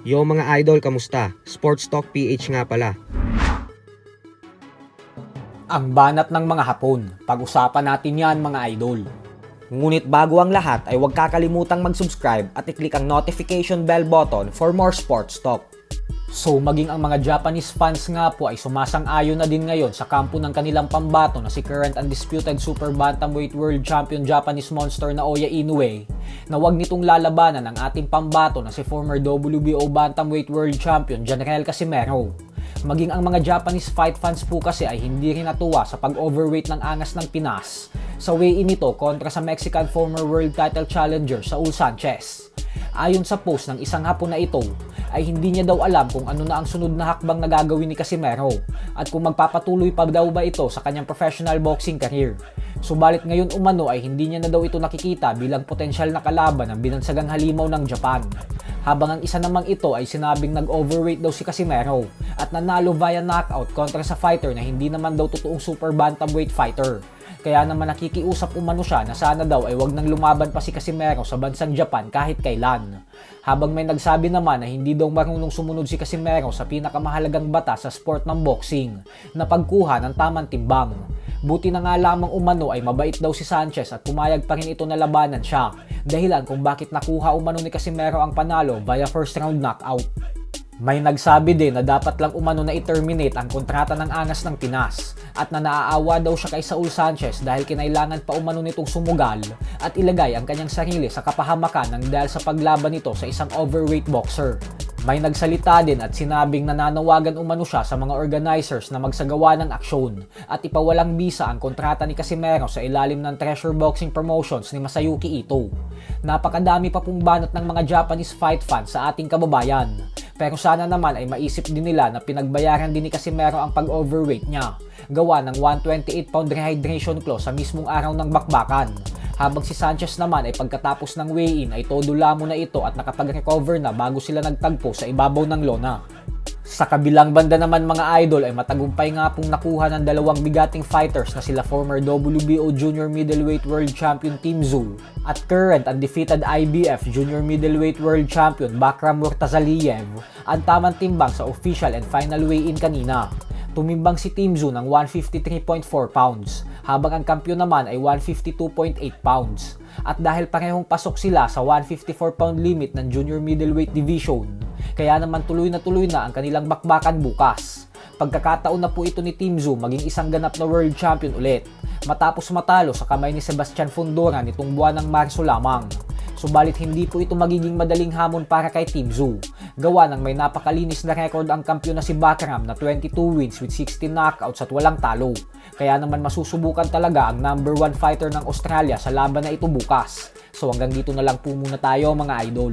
Yo mga idol, kamusta? Sports Talk PH nga pala. Ang banat ng mga Hapon. Pag-usapan natin yan mga idol. Ngunit bago ang lahat ay huwag kakalimutang mag-subscribe at i-click ang notification bell button for more sports talk. So maging ang mga Japanese fans nga po ay sumasang-ayon na din ngayon sa kampo ng kanilang pambato na si current undisputed Super Bantamweight World Champion Japanese Monster na Naoya Inoue na wag nitong lalabanan ang ating pambato na si former WBO Bantamweight World Champion Janriel Casimero. Maging ang mga Japanese fight fans po kasi ay hindi rin natuwa sa pag-overweight ng angas ng Pinas sa weigh-in nito kontra sa Mexican former world title challenger Saul Sanchez. Ayon sa post ng isang Hapon na ito, ay hindi niya daw alam kung ano na ang sunod na hakbang na gagawin ni Casimero at kung magpapatuloy pa daw ba ito sa kanyang professional boxing career. Subalit ngayon umano ay hindi niya na daw ito nakikita bilang potensyal na kalaban ng binansagang halimaw ng Japan. Habang ang isa namang ito ay sinabing nag-overweight daw si Casimero at nanalo via knockout kontra sa fighter na hindi naman daw totoong super bantamweight fighter. Kaya naman nakikiusap umano siya na sana daw ay wag nang lumaban pa si Casimero sa bansang Japan kahit kailan. Habang may nagsabi naman na hindi daw marunong sumunod si Casimero sa pinakamahalagang batas sa sport ng boxing, na pagkuha ng tamang timbang. Buti na nga lamang umano ay mabait daw si Sanchez at pumayag pa rin ito na labanan siya, dahilan kung bakit nakuha umano ni Casimero ang panalo via first round knockout. May nagsabi din na dapat lang umano na i-terminate ang kontrata ng angas ng Pinas at na naaawa daw siya kay Saul Sanchez dahil kinailangan pa umano nitong sumugal at ilagay ang kanyang sarili sa kapahamakan ng dahil sa paglaban nito sa isang overweight boxer. May nagsalita din at sinabing nananawagan umano siya sa mga organizers na magsagawa ng aksyon at ipawalang bisa ang kontrata ni Casimero sa ilalim ng Treasure Boxing Promotions ni Masayuki Ito. Napakadami pa pong banat ng mga Japanese fight fans sa ating kababayan. Pero sana naman ay maisip din nila na pinagbayaran din ni Casimero ang pag-overweight niya, gawa ng 128-pound rehydration clause sa mismong araw ng bakbakan. Habang si Sanchez naman ay pagkatapos ng weigh-in ay todo lamo na ito at nakapag-recover na bago sila nagtagpo sa ibabaw ng lona. Sa kabilang banda naman mga idol ay matagumpay nga pong nakuha ng dalawang bigating fighters na sila former WBO Junior Middleweight World Champion Tim Tszyu at current undefeated IBF Junior Middleweight World Champion Bakram Murtazaliev ang tamang timbang sa official and final weigh-in kanina. Tumimbang si Tim Tszyu ng 153.4 pounds, habang ang kampyon naman ay 152.8 pounds. At dahil parehong pasok sila sa 154-pound limit ng Junior Middleweight Division, kaya naman tuloy na ang kanilang bakbakan bukas. Pagkakataon na po ito ni Tim Tszyu maging isang ganap na world champion ulit, matapos matalo sa kamay ni Sebastian Fundora nitong buwan ng Marso lamang. Subalit hindi po ito magiging madaling hamon para kay Tim Tszyu. Gawa ng may napakalinis na record ang kampyon na si Bakram na 22 wins with 16 knockouts at walang talo. Kaya naman masusubukan talaga ang number 1 fighter ng Australia sa laban na ito bukas. So hanggang dito na lang po muna tayo mga idol.